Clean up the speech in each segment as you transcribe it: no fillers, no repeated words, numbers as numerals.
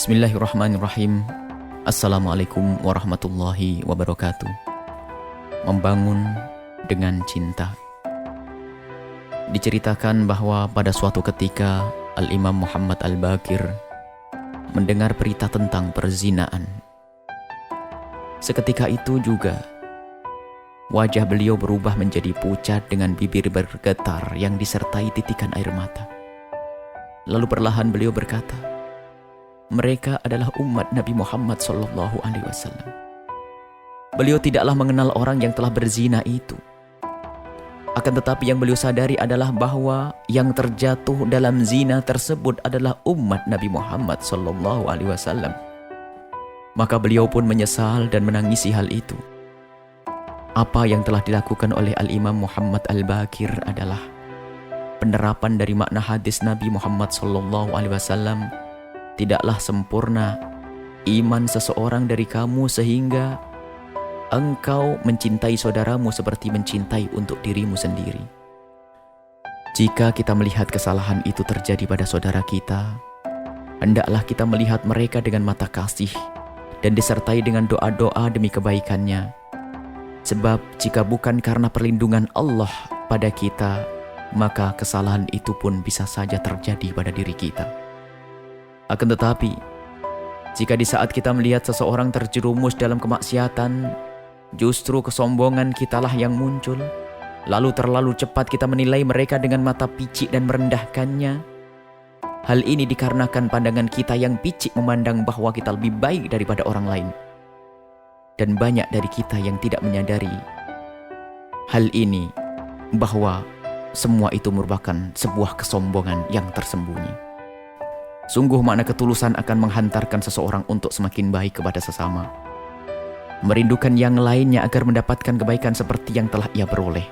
Bismillahirrahmanirrahim. Assalamualaikum warahmatullahi wabarakatuh. Membangun dengan cinta. Diceritakan bahwa pada suatu ketika Al-Imam Muhammad Al-Baqir mendengar berita tentang perzinaan. Seketika itu juga wajah beliau berubah menjadi pucat dengan bibir bergetar yang disertai titikan air mata. Lalu perlahan beliau berkata, mereka adalah umat Nabi Muhammad SAW. Beliau tidaklah mengenal orang yang telah berzina itu. Akan tetapi yang beliau sadari adalah bahwa yang terjatuh dalam zina tersebut adalah umat Nabi Muhammad SAW. Maka beliau pun menyesal dan menangisi hal itu. Apa yang telah dilakukan oleh Al-Imam Muhammad Al-Baqir adalah penerapan dari makna hadis Nabi Muhammad SAW. Tidaklah sempurna iman seseorang dari kamu sehingga engkau mencintai saudaramu seperti mencintai untuk dirimu sendiri. Jika kita melihat kesalahan itu terjadi pada saudara kita, hendaklah kita melihat mereka dengan mata kasih dan disertai dengan doa-doa demi kebaikannya. Sebab jika bukan karena perlindungan Allah pada kita, maka kesalahan itu pun bisa saja terjadi pada diri kita. Akan tetapi, jika di saat kita melihat seseorang terjerumus dalam kemaksiatan, justru kesombongan kitalah yang muncul, lalu terlalu cepat kita menilai mereka dengan mata picik dan merendahkannya. Hal ini dikarenakan pandangan kita yang picik memandang bahwa kita lebih baik daripada orang lain. Dan banyak dari kita yang tidak menyadari hal ini, bahwa semua itu merupakan sebuah kesombongan yang tersembunyi. Sungguh makna ketulusan akan menghantarkan seseorang untuk semakin baik kepada sesama, merindukan yang lainnya agar mendapatkan kebaikan seperti yang telah ia peroleh.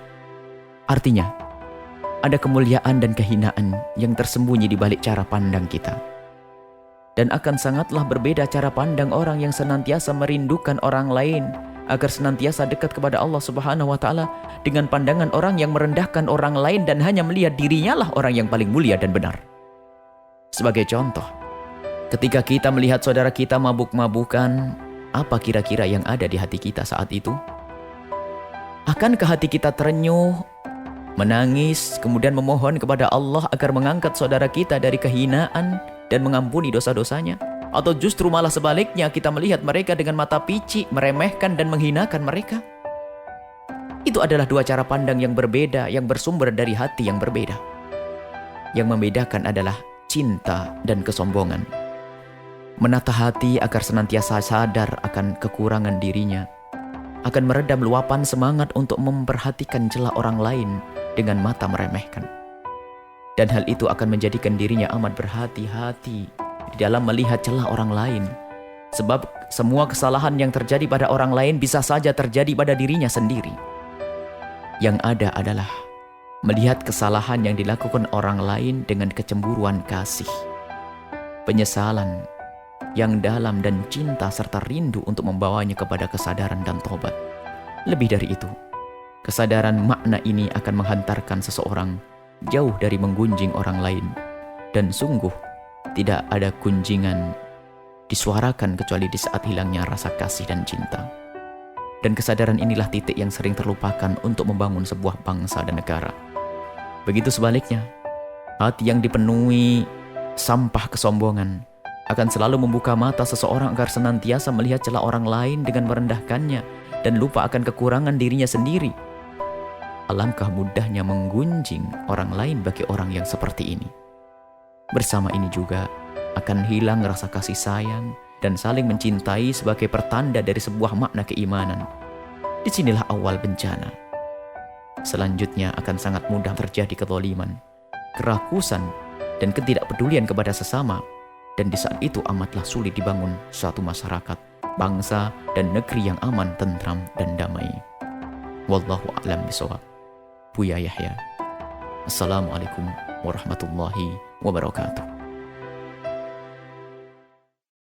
Artinya, ada kemuliaan dan kehinaan yang tersembunyi di balik cara pandang kita. Dan akan sangatlah berbeda cara pandang orang yang senantiasa merindukan orang lain agar senantiasa dekat kepada Allah Subhanahu wa Ta'ala, dengan pandangan orang yang merendahkan orang lain dan hanya melihat dirinya lah orang yang paling mulia dan benar. Sebagai contoh, ketika kita melihat saudara kita mabuk-mabukan, apa kira-kira yang ada di hati kita saat itu? Akankah hati kita terenyuh, menangis, kemudian memohon kepada Allah agar mengangkat saudara kita dari kehinaan dan mengampuni dosa-dosanya? Atau justru malah sebaliknya, kita melihat mereka dengan mata picik, meremehkan dan menghinakan mereka? Itu adalah dua cara pandang yang berbeda, yang bersumber dari hati yang berbeda. Yang membedakan adalah cinta dan kesombongan. Menata hati agar senantiasa sadar akan kekurangan dirinya, akan meredam luapan semangat untuk memperhatikan celah orang lain dengan mata meremehkan. Dan hal itu akan menjadikan dirinya amat berhati-hati di dalam melihat celah orang lain. Sebab semua kesalahan yang terjadi pada orang lain bisa saja terjadi pada dirinya sendiri. Yang ada adalah melihat kesalahan yang dilakukan orang lain dengan kecemburuan kasih, penyesalan yang dalam dan cinta serta rindu untuk membawanya kepada kesadaran dan tobat. Lebih dari itu, kesadaran makna ini akan menghantarkan seseorang jauh dari menggunjing orang lain, dan sungguh tidak ada gunjingan disuarakan kecuali di saat hilangnya rasa kasih dan cinta. Dan kesadaran inilah titik yang sering terlupakan untuk membangun sebuah bangsa dan negara. Begitu sebaliknya, hati yang dipenuhi sampah kesombongan akan selalu membuka mata seseorang agar senantiasa melihat celah orang lain dengan merendahkannya dan lupa akan kekurangan dirinya sendiri. Alangkah mudahnya menggunjing orang lain bagi orang yang seperti ini. Bersama ini juga akan hilang rasa kasih sayang dan saling mencintai sebagai pertanda dari sebuah makna keimanan. Disinilah awal bencana. Selanjutnya akan sangat mudah terjadi kezaliman, kerakusan, dan ketidakpedulian kepada sesama. Dan di saat itu amatlah sulit dibangun suatu masyarakat, bangsa, dan negeri yang aman, tentram, dan damai. Wallahu a'lam bishawab. Buya Yahya. Assalamualaikum warahmatullahi wabarakatuh.